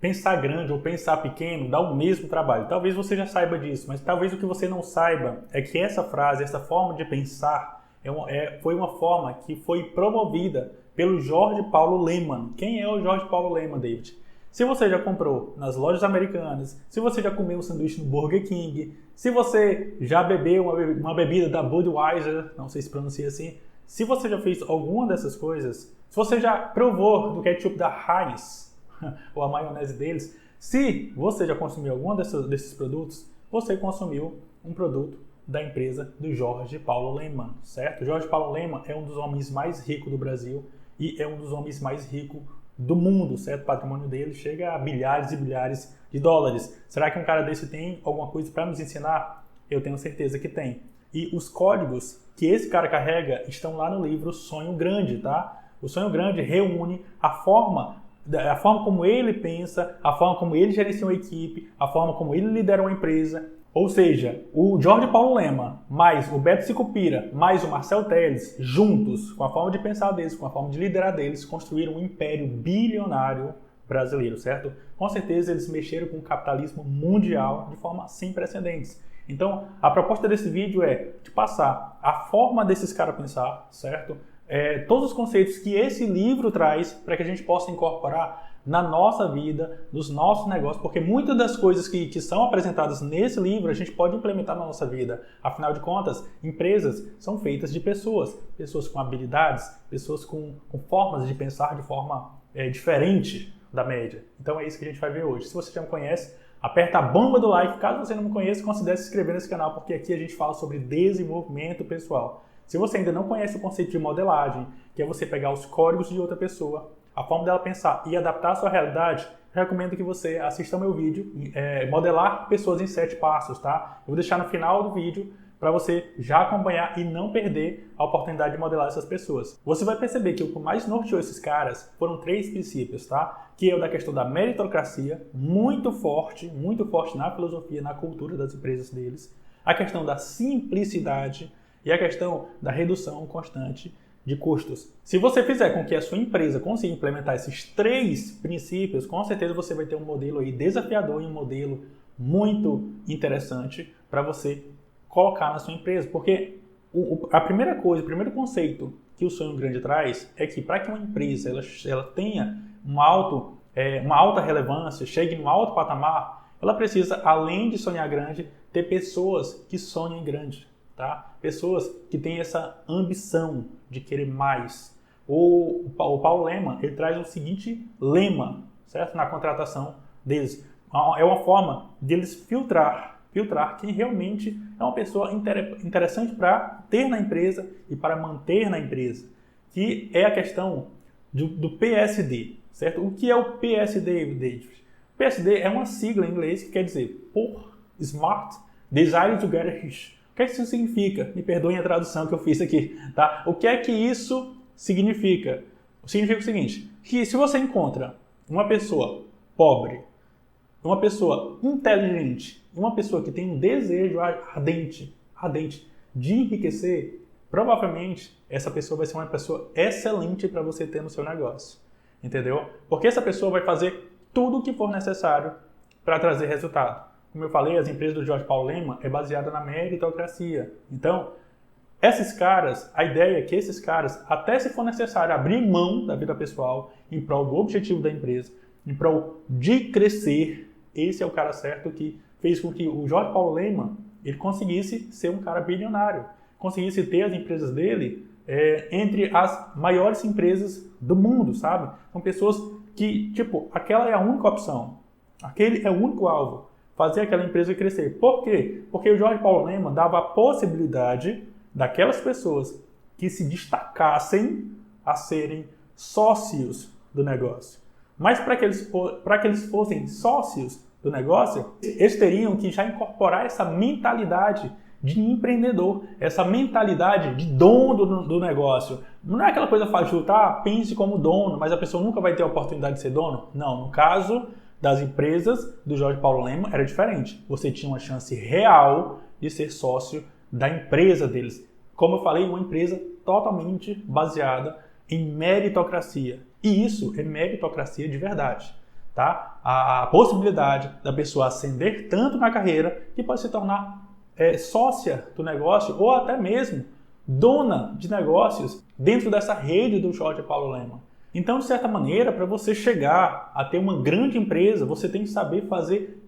pensar grande ou pensar pequeno dá o mesmo trabalho. Talvez você já saiba disso, mas talvez o que você não saiba é que essa frase, essa forma de pensar, foi uma forma que foi promovida pelo Jorge Paulo Lemann. Quem é o Jorge Paulo Lemann, David? Se você já comprou nas lojas americanas, se você já comeu um sanduíche no Burger King, se você já bebeu uma bebida da Budweiser, não sei se pronuncia assim, se você já fez alguma dessas coisas, se você já provou do ketchup da Heinz, ou a maionese deles, se você já consumiu algum desses produtos, você consumiu um produto da empresa do Jorge Paulo Lemann, certo? Jorge Paulo Lemann é um dos homens mais ricos do Brasil e é um dos homens mais ricos do mundo, certo? O patrimônio dele chega a bilhares e bilhares de dólares. Será que um cara desse tem alguma coisa para nos ensinar? Eu tenho certeza que tem. E os códigos que esse cara carrega estão lá no livro Sonho Grande, tá? O Sonho Grande reúne a forma como ele pensa, a forma como ele gerencia uma equipe, a forma como ele lidera uma empresa. Ou seja, o Jorge Paulo Lemann, mais o Beto Sicupira, mais o Marcel Telles, juntos, com a forma de pensar deles, com a forma de liderar deles, construíram um império bilionário brasileiro, certo? Com certeza eles mexeram com o capitalismo mundial de forma sem precedentes. Então, a proposta desse vídeo é te passar a forma desses caras pensar, certo? Todos os conceitos que esse livro traz para que a gente possa incorporar na nossa vida, nos nossos negócios, porque muitas das coisas que são apresentadas nesse livro a gente pode implementar na nossa vida. Afinal de contas, empresas são feitas de pessoas com habilidades, pessoas com formas de pensar de forma diferente da média. Então é isso que a gente vai ver hoje. Se você já me conhece, aperta a bomba do like. Caso você não me conheça, considere se inscrever nesse canal, porque aqui a gente fala sobre desenvolvimento pessoal. Se você ainda não conhece o conceito de modelagem, que é você pegar os códigos de outra pessoa, a forma dela pensar e adaptar a sua realidade, eu recomendo que você assista ao meu vídeo, Modelar Pessoas em 7 Passos, tá? Eu vou deixar no final do vídeo para você já acompanhar e não perder a oportunidade de modelar essas pessoas. Você vai perceber que o que mais norteou esses caras foram 3 princípios, tá? Que é o da questão da meritocracia, muito forte na filosofia, na cultura das empresas deles, a questão da simplicidade e a questão da redução constante de custos. Se você fizer com que a sua empresa consiga implementar esses 3 princípios, com certeza você vai ter um modelo aí desafiador e um modelo muito interessante para você colocar na sua empresa. Porque a primeira coisa, o primeiro conceito que o Sonho Grande traz é que para que uma empresa ela tenha uma alta relevância, chegue num alto patamar, ela precisa, além de sonhar grande, ter pessoas que sonhem grande. Tá? Pessoas que têm essa ambição de querer mais. O Paulo Lemann, ele traz o seguinte lema, certo? Na contratação deles. É uma forma deles filtrar quem realmente é uma pessoa interessante para ter na empresa e para manter na empresa. Que é a questão do PSD, certo? O que é o PSD, David? O PSD é uma sigla em inglês que quer dizer Poor, Smart, Desire to Get Rich. O que é que isso significa? Me perdoem a tradução que eu fiz aqui, tá? O que é que isso significa? Significa o seguinte, que se você encontra uma pessoa pobre, uma pessoa inteligente, uma pessoa que tem um desejo ardente de enriquecer, provavelmente essa pessoa vai ser uma pessoa excelente para você ter no seu negócio, entendeu? Porque essa pessoa vai fazer tudo o que for necessário para trazer resultado. Como eu falei, as empresas do Jorge Paulo Lemann é baseada na meritocracia. Então, esses caras, a ideia é que esses caras, até se for necessário abrir mão da vida pessoal em prol do objetivo da empresa, em prol de crescer, esse é o cara certo que fez com que o Jorge Paulo Lemann ele conseguisse ser um cara bilionário, conseguisse ter as empresas dele entre as maiores empresas do mundo, sabe? São pessoas que, tipo, aquela é a única opção, aquele é o único alvo. Fazer aquela empresa crescer. Por quê? Porque o Jorge Paulo Lemann dava a possibilidade daquelas pessoas que se destacassem a serem sócios do negócio. Mas para que eles fossem sócios do negócio, eles teriam que já incorporar essa mentalidade de empreendedor, essa mentalidade de dono do negócio. Não é aquela coisa fácil, tá? Pense como dono, mas a pessoa nunca vai ter a oportunidade de ser dono? Não, no caso das empresas do Jorge Paulo Lemann era diferente. Você tinha uma chance real de ser sócio da empresa deles. Como eu falei, uma empresa totalmente baseada em meritocracia. E isso é meritocracia de verdade. tá? A possibilidade da pessoa ascender tanto na carreira que pode se tornar sócia do negócio ou até mesmo dona de negócios dentro dessa rede do Jorge Paulo Lemann. Então, de certa maneira, para você chegar a ter uma grande empresa, você tem que saber fazer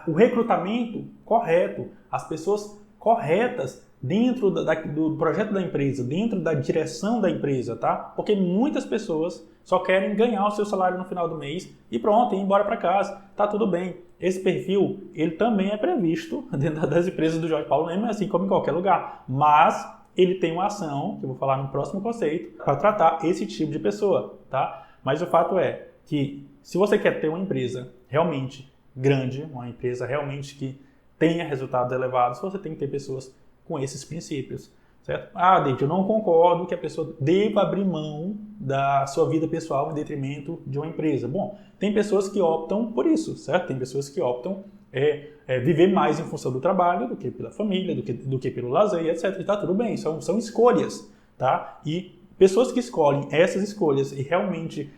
o recrutamento correto, as pessoas corretas dentro do projeto da empresa, dentro da direção da empresa, tá? Porque muitas pessoas só querem ganhar o seu salário no final do mês e pronto, ir embora para casa. Tá tudo bem. Esse perfil, ele também é previsto dentro das empresas do Jorge Paulo Lemann, assim como em qualquer lugar. Mas ele tem uma ação, que eu vou falar no próximo conceito, para tratar esse tipo de pessoa, tá? Mas o fato é que se você quer ter uma empresa realmente grande, uma empresa realmente que tenha resultados elevados, você tem que ter pessoas com esses princípios, certo? David, eu não concordo que a pessoa deva abrir mão da sua vida pessoal em detrimento de uma empresa. Bom, tem pessoas que optam por isso, certo? Tem pessoas que optam viver mais em função do trabalho do que pela família, do que pelo lazer, etc. E tá tudo bem, são escolhas, tá? E pessoas que escolhem essas escolhas e realmente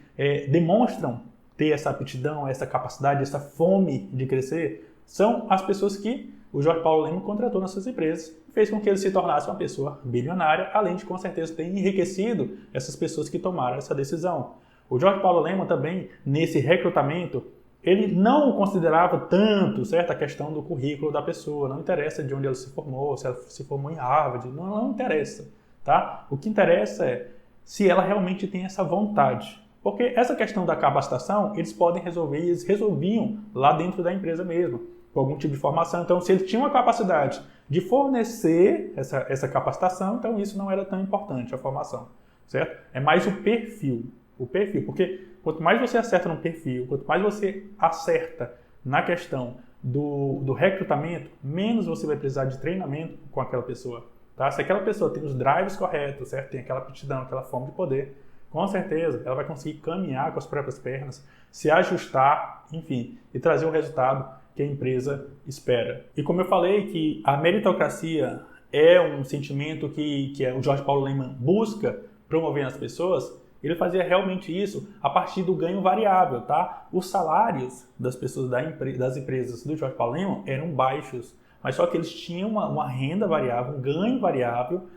demonstram ter essa aptidão, essa capacidade, essa fome de crescer, são as pessoas que o Jorge Paulo Lemann contratou nas suas empresas e fez com que ele se tornasse uma pessoa bilionária, além de, com certeza, ter enriquecido essas pessoas que tomaram essa decisão. O Jorge Paulo Lemann também, nesse recrutamento, ele não considerava tanto, certo, a questão do currículo da pessoa. Não interessa de onde ela se formou, se ela se formou em Harvard, não interessa, tá? O que interessa é se ela realmente tem essa vontade. Porque essa questão da capacitação, eles podem resolver, e eles resolviam lá dentro da empresa mesmo, com algum tipo de formação. Então, se ele tinha uma capacidade de fornecer essa capacitação, então isso não era tão importante, a formação, certo? É mais o perfil, porque quanto mais você acerta no perfil, quanto mais você acerta na questão do recrutamento, menos você vai precisar de treinamento com aquela pessoa, tá? Se aquela pessoa tem os drives corretos, certo? Tem aquela aptidão, aquela fome de poder, com certeza ela vai conseguir caminhar com as próprias pernas, se ajustar, enfim, e trazer o resultado que a empresa espera. E como eu falei que a meritocracia é um sentimento que o Jorge Paulo Lemann busca promover nas pessoas, ele fazia realmente isso a partir do ganho variável, tá? Os salários das pessoas das empresas do Jorge Paulo Lemann eram baixos, mas só que eles tinham uma renda variável, um ganho variável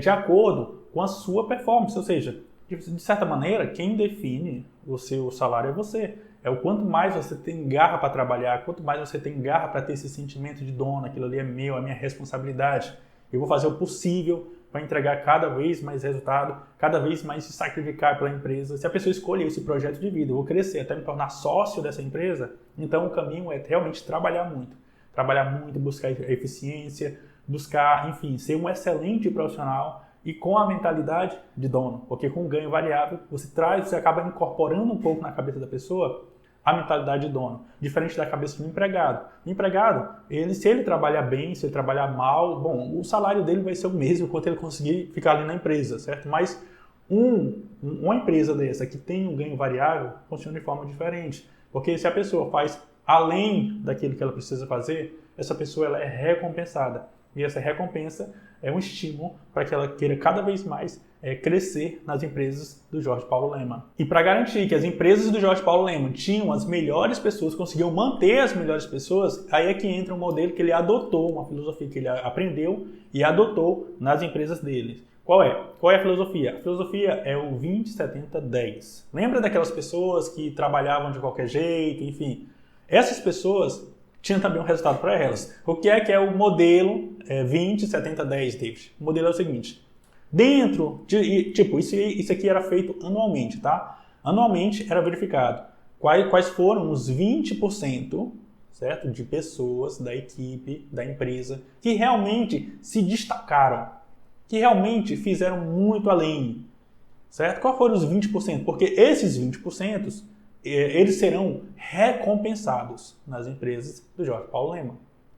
de acordo com a sua performance, ou seja, de certa maneira, quem define o seu salário é você. É o quanto mais você tem garra para trabalhar, quanto mais você tem garra para ter esse sentimento de dono, aquilo ali é meu, é minha responsabilidade. Eu vou fazer o possível para entregar cada vez mais resultado, cada vez mais se sacrificar pela empresa. Se a pessoa escolher esse projeto de vida, eu vou crescer até me tornar sócio dessa empresa, então o caminho é realmente trabalhar muito, buscar eficiência, buscar, enfim, ser um excelente profissional e com a mentalidade de dono, porque com o ganho variável você acaba incorporando um pouco na cabeça da pessoa a mentalidade de dono, diferente da cabeça de um empregado. O empregado, se ele trabalhar bem, se ele trabalhar mal, bom, o salário dele vai ser o mesmo quanto ele conseguir ficar ali na empresa, certo? Mas uma empresa dessa que tem um ganho variável funciona de forma diferente, porque se a pessoa faz além daquilo que ela precisa fazer, essa pessoa ela é recompensada. E essa recompensa é um estímulo para que ela queira cada vez mais crescer nas empresas do Jorge Paulo Lemann. E para garantir que as empresas do Jorge Paulo Lemann tinham as melhores pessoas, conseguiam manter as melhores pessoas, aí é que entra um modelo que ele adotou, uma filosofia que ele aprendeu e adotou nas empresas dele. Qual é? Qual é a filosofia? A filosofia é o 20-70-10. Lembra daquelas pessoas que trabalhavam de qualquer jeito, enfim. Essas pessoas tinham também um resultado para elas. O que é o modelo 20-70-10, David? O modelo é o seguinte. Dentro de, isso aqui era feito anualmente, tá? Anualmente era verificado quais foram os 20%, certo? De pessoas da equipe, da empresa, que realmente se destacaram, que realmente fizeram muito além, certo? Qual foram os 20%? Porque esses 20%, eles serão recompensados nas empresas do Jorge Paulo Lemann,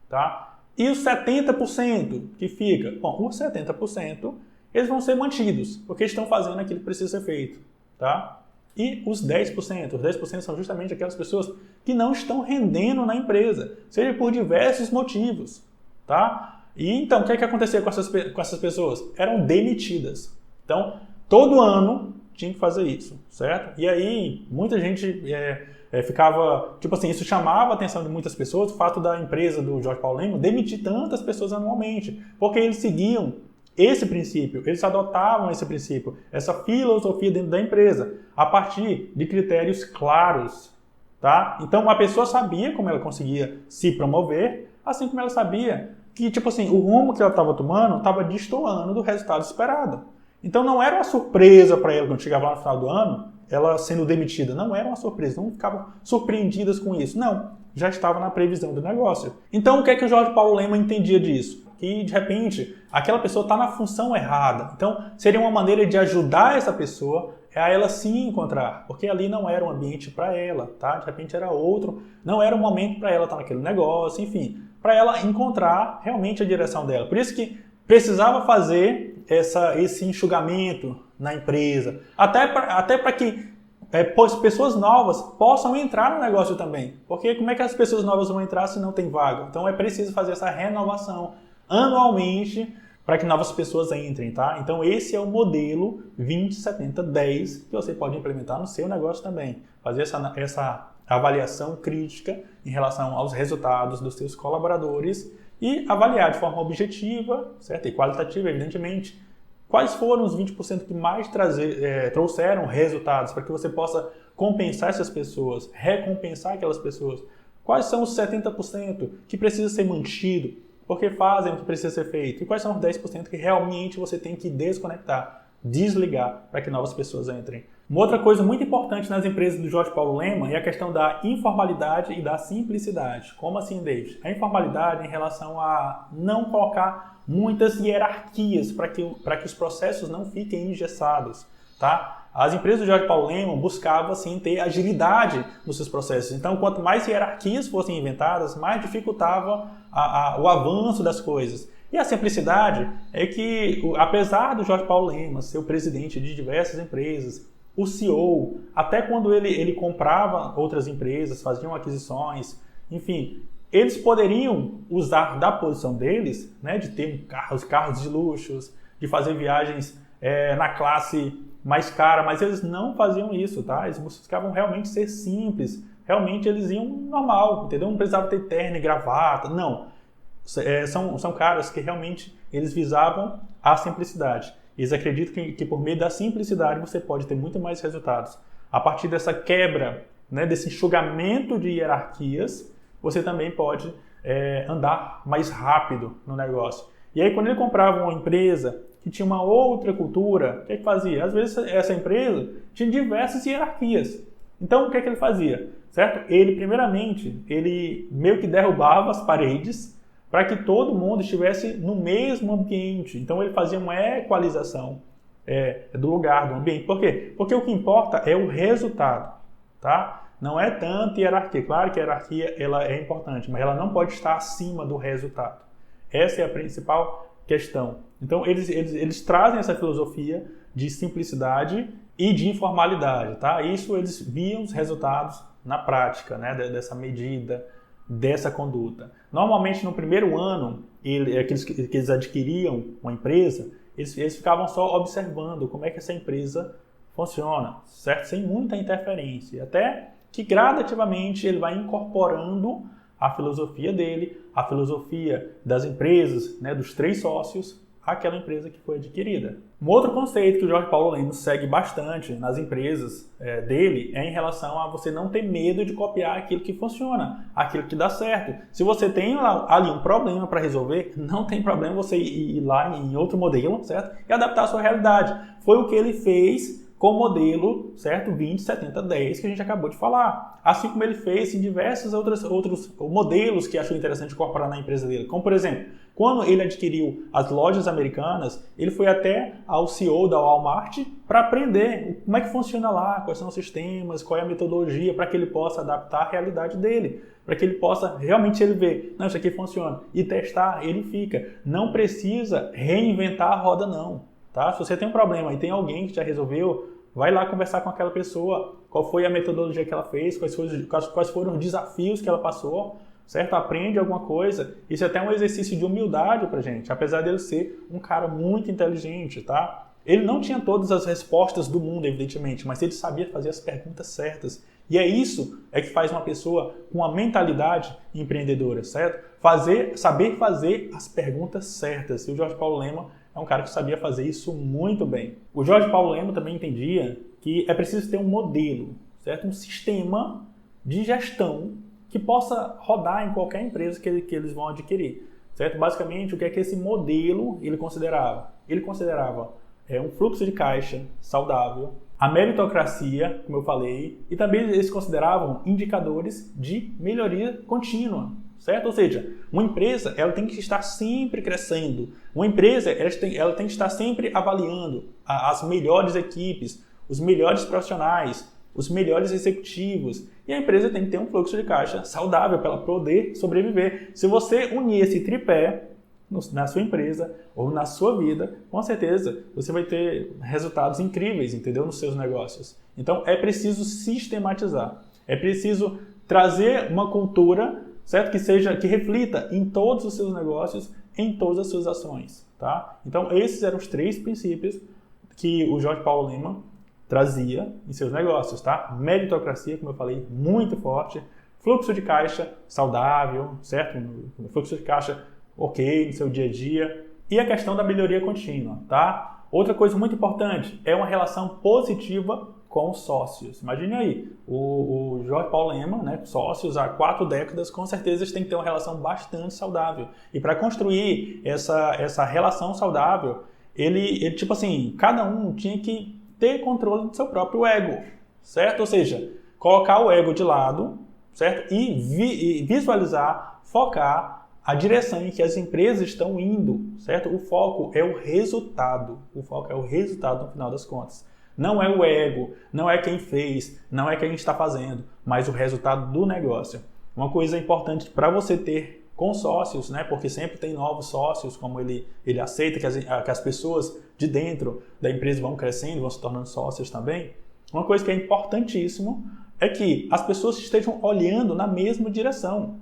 tá? E os 70% que fica? Bom, os 70% eles vão ser mantidos, porque estão fazendo aquilo que precisa ser feito, tá? E os 10% são justamente aquelas pessoas que não estão rendendo na empresa, seja por diversos motivos, tá? E então, o que é que acontecia com essas pessoas? Eram demitidas. Então, todo ano tinha que fazer isso, certo? E aí, muita gente ficava, tipo assim, isso chamava a atenção de muitas pessoas, o fato da empresa do Jorge Paulo Lemann demitir tantas pessoas anualmente, porque eles seguiam esse princípio, eles adotavam esse princípio, essa filosofia dentro da empresa, a partir de critérios claros, tá? Então, a pessoa sabia como ela conseguia se promover, assim como ela sabia que, tipo assim, o rumo que ela estava tomando estava destoando do resultado esperado. Então, não era uma surpresa para ela quando chegava lá no final do ano, ela sendo demitida. Não era uma surpresa, não ficavam surpreendidas com isso. Não, já estava na previsão do negócio. Então, o que é que o Jorge Paulo Lemann entendia disso? Que, de repente, aquela pessoa está na função errada. Então, seria uma maneira de ajudar essa pessoa a ela se encontrar, porque ali não era um ambiente para ela, tá? De repente era outro, não era um momento para ela estar naquele negócio, enfim, para ela encontrar realmente a direção dela. Por isso que precisava fazer esse enxugamento na empresa, até para que pessoas novas possam entrar no negócio também. Porque como é que as pessoas novas vão entrar se não tem vaga? Então é preciso fazer essa renovação anualmente para que novas pessoas entrem, tá? Então esse é o modelo 20-70-10 que você pode implementar no seu negócio também. Fazer essa avaliação crítica em relação aos resultados dos seus colaboradores e avaliar de forma objetiva, certo? E qualitativa, evidentemente, quais foram os 20% que mais trouxeram resultados para que você possa compensar essas pessoas, recompensar aquelas pessoas. Quais são os 70% que precisa ser mantido, porque fazem o que precisa ser feito? E quais são os 10% que realmente você tem que desconectar, desligar, para que novas pessoas entrem? Uma outra coisa muito importante nas empresas do Jorge Paulo Lemann é a questão da informalidade e da simplicidade. Como assim, David? A informalidade em relação a não colocar muitas hierarquias para que os processos não fiquem engessados, tá? As empresas do Jorge Paulo Lemann buscavam, assim, ter agilidade nos seus processos. Então, quanto mais hierarquias fossem inventadas, mais dificultava o avanço das coisas. E a simplicidade é que, apesar do Jorge Paulo Lemann ser o presidente de diversas empresas, o CEO, até quando ele comprava outras empresas, faziam aquisições, enfim, eles poderiam usar da posição deles, né, de ter carros de luxos, de fazer viagens na classe mais cara, mas eles não faziam isso, tá? Eles buscavam realmente ser simples, realmente eles iam normal, entendeu? Não precisava ter terno e gravata, não. São caras que realmente eles visavam a simplicidade. Eles acreditam que por meio da simplicidade você pode ter muito mais resultados. A partir dessa quebra, né, desse enxugamento de hierarquias, você também pode andar mais rápido no negócio. E aí, quando ele comprava uma empresa que tinha uma outra cultura, o que fazia? Às vezes, essa empresa tinha diversas hierarquias. Então, o que ele fazia? Certo? Ele, primeiramente, ele meio que derrubava as paredes para que todo mundo estivesse no mesmo ambiente. Então, ele fazia uma equalização do lugar, do ambiente. Por quê? Porque o que importa é o resultado, tá? Não é tanto hierarquia. Claro que a hierarquia ela é importante, mas ela não pode estar acima do resultado. Essa é a principal questão. Então, eles trazem essa filosofia de simplicidade e de informalidade, tá? Isso eles viam os resultados na prática, né? Dessa medida, dessa conduta. Normalmente, no primeiro ano, aqueles que eles adquiriam uma empresa, eles ficavam só observando como é que essa empresa funciona, certo? Sem muita interferência. Até que gradativamente ele vai incorporando a filosofia dele, a filosofia das empresas, né, dos 3 sócios, àquela empresa que foi adquirida. Um outro conceito que o Jorge Paulo Lemann segue bastante nas empresas dele é em relação a você não ter medo de copiar aquilo que funciona, aquilo que dá certo. Se você tem ali um problema para resolver, não tem problema você ir lá em outro modelo, certo? E adaptar a sua realidade. Foi o que ele fez com o modelo, certo? 20-70-10 que a gente acabou de falar. Assim como ele fez em diversos outros modelos que achou interessante incorporar na empresa dele. Como, por exemplo, quando ele adquiriu as lojas americanas, ele foi até ao CEO da Walmart para aprender como é que funciona lá, quais são os sistemas, qual é a metodologia, para que ele possa adaptar a realidade dele, para que ele possa realmente ele ver, não, isso aqui funciona, e testar, ele fica. Não precisa reinventar a roda, não. Tá? Se você tem um problema e tem alguém que já resolveu, vai lá conversar com aquela pessoa, qual foi a metodologia que ela fez, quais foram os desafios que ela passou, certo? Aprende alguma coisa. Isso é até um exercício de humildade pra gente, apesar dele ser um cara muito inteligente, tá? Ele não tinha todas as respostas do mundo, evidentemente, mas ele sabia fazer as perguntas certas. E é isso que faz uma pessoa com uma mentalidade empreendedora, certo? Saber fazer as perguntas certas. E o Jorge Paulo Lemann é um cara que sabia fazer isso muito bem. O Jorge Paulo Lemann também entendia que é preciso ter um modelo, certo? Um sistema de gestão que possa rodar em qualquer empresa que eles vão adquirir, certo? Basicamente, o que é que esse modelo ele considerava? Ele considerava um fluxo de caixa saudável, a meritocracia, como eu falei, e também eles consideravam indicadores de melhoria contínua, certo? Ou seja, uma empresa ela tem que estar sempre crescendo, uma empresa ela tem que estar sempre avaliando as melhores equipes, os melhores profissionais, os melhores executivos, e a empresa tem que ter um fluxo de caixa saudável para ela poder sobreviver. Se você unir esse tripé na sua empresa ou na sua vida, com certeza você vai ter resultados incríveis, entendeu? Nos seus negócios. Então é preciso sistematizar, é preciso trazer uma cultura, certo? Que reflita em todos os seus negócios, em todas as suas ações, tá? Então esses eram os 3 princípios que o Jorge Paulo Lemann trazia em seus negócios, tá? Meritocracia, como eu falei, muito forte, fluxo de caixa saudável, certo? Fluxo de caixa ok no seu dia a dia, e a questão da melhoria contínua, tá? Outra coisa muito importante é uma relação positiva com os sócios. Imagine aí, o Jorge Paulo Lemann, né, sócios há 4 décadas, com certeza eles têm que ter uma relação bastante saudável. E para construir essa relação saudável, ele, tipo assim, cada um tinha que ter controle do seu próprio ego, certo? Ou seja, colocar o ego de lado, certo? E visualizar, focar a direção em que as empresas estão indo, certo? O foco é o resultado. O foco é o resultado no final das contas. Não é o ego, não é quem fez, não é quem está fazendo, mas o resultado do negócio. Uma coisa importante para você ter com sócios, né? Porque sempre tem novos sócios, como ele aceita que as pessoas de dentro da empresa vão crescendo, vão se tornando sócios também. Uma coisa que é importantíssimo é que as pessoas estejam olhando na mesma direção,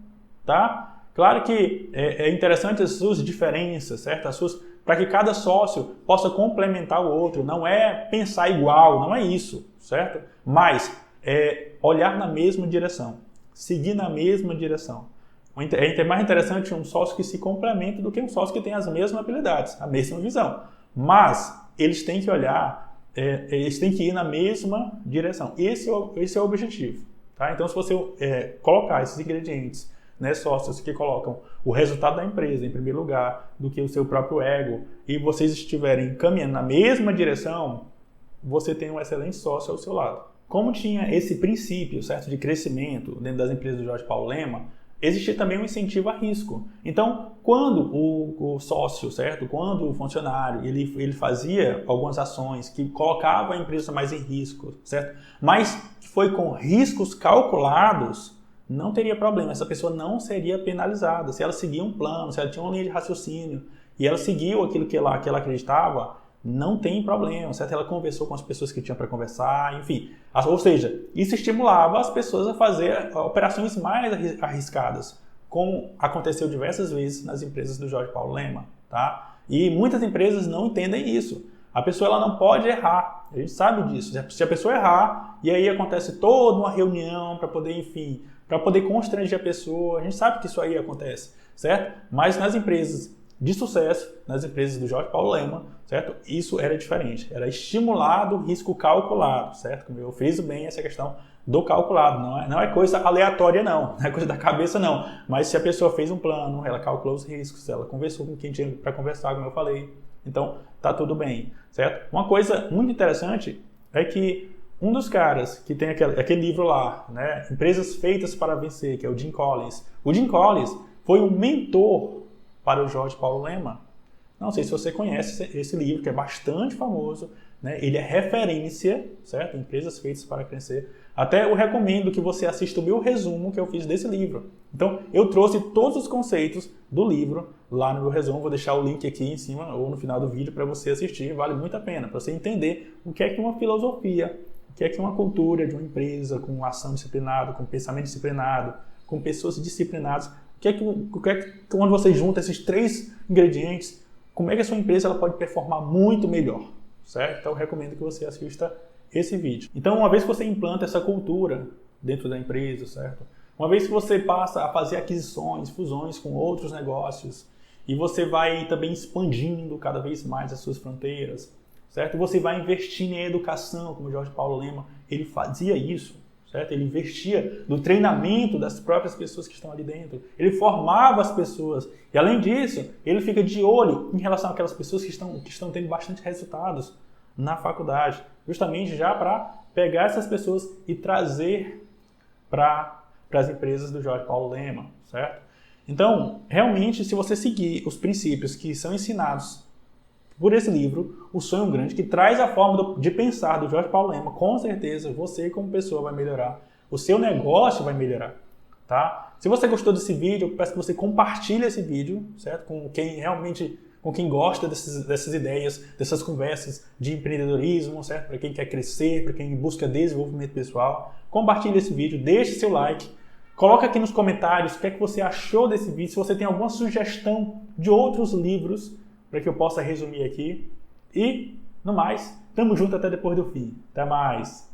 tá? Claro que é interessante as suas diferenças, certo? Para que cada sócio possa complementar o outro. Não é pensar igual, não é isso, certo? Mas é olhar na mesma direção, seguir na mesma direção. É mais interessante um sócio que se complementa do que um sócio que tem as mesmas habilidades, a mesma visão. Mas eles têm que olhar, eles têm que ir na mesma direção. Esse é o objetivo, tá? Então, se você colocar esses ingredientes, né, sócios que colocam o resultado da empresa em primeiro lugar do que o seu próprio ego, e vocês estiverem caminhando na mesma direção, você tem um excelente sócio ao seu lado. Como tinha esse princípio, certo, de crescimento dentro das empresas do Jorge Paulo Lemann, existia também um incentivo a risco. Então, quando o sócio, certo, quando o funcionário, ele fazia algumas ações que colocavam a empresa mais em risco, certo, mas que foi com riscos calculados, não teria problema, essa pessoa não seria penalizada. Se ela seguia um plano, se ela tinha uma linha de raciocínio e ela seguiu aquilo que ela acreditava, não tem problema, certo? Ela conversou com as pessoas que tinha para conversar, enfim. Ou seja, isso estimulava as pessoas a fazer operações mais arriscadas, como aconteceu diversas vezes nas empresas do Jorge Paulo Lemann, tá? E muitas empresas não entendem isso. A pessoa ela não pode errar, a gente sabe disso. Se a pessoa errar, e aí acontece toda uma reunião para poder, enfim, para poder constranger a pessoa, a gente sabe que isso aí acontece, certo? Mas nas empresas de sucesso, nas empresas do Jorge Paulo Lemann, certo? Isso era diferente, era estimulado o risco calculado, certo? Como eu friso bem essa questão do calculado, não é coisa aleatória não é coisa da cabeça não, mas se a pessoa fez um plano, ela calculou os riscos, ela conversou com quem tinha para conversar, como eu falei, então tá tudo bem, certo? Uma coisa muito interessante é que um dos caras que tem aquele livro lá, né, Empresas Feitas para Vencer, que é o Jim Collins. O Jim Collins foi um mentor para o Jorge Paulo Lemann. Não sei se você conhece esse livro, que é bastante famoso, né? Ele é referência, certo? Empresas Feitas para Vencer. Até eu recomendo que você assista o meu resumo que eu fiz desse livro. Então, eu trouxe todos os conceitos do livro lá no meu resumo. Vou deixar o link aqui em cima ou no final do vídeo para você assistir. Vale muito a pena, para você entender o que é uma filosofia, o que é uma cultura de uma empresa com ação disciplinada, com pensamento disciplinado, com pessoas disciplinadas. Quando você junta esses 3 ingredientes, como é que a sua empresa ela pode performar muito melhor, certo? Então eu recomendo que você assista esse vídeo. Então, uma vez que você implanta essa cultura dentro da empresa, certo? Uma vez que você passa a fazer aquisições, fusões com outros negócios, e você vai também expandindo cada vez mais as suas fronteiras, certo? Você vai investindo em educação, como Jorge Paulo Lema, ele fazia isso, certo? Ele investia no treinamento das próprias pessoas que estão ali dentro. Ele formava as pessoas. E além disso, ele fica de olho em relação àquelas pessoas que estão tendo bastante resultados na faculdade, justamente já para pegar essas pessoas e trazer para as empresas do Jorge Paulo Lema, certo? Então, realmente, se você seguir os princípios que são ensinados por esse livro, O Sonho Grande, que traz a forma de pensar do Jorge Paulo Lema, com certeza você como pessoa vai melhorar, o seu negócio vai melhorar, tá? Se você gostou desse vídeo, eu peço que você compartilhe esse vídeo, certo? Com quem gosta dessas ideias, dessas conversas de empreendedorismo, certo? Para quem quer crescer, para quem busca desenvolvimento pessoal. Compartilhe esse vídeo, deixe seu like, coloca aqui nos comentários o que é que você achou desse vídeo, se você tem alguma sugestão de outros livros para que eu possa resumir aqui. E, no mais, tamo junto até depois do fim. Até mais!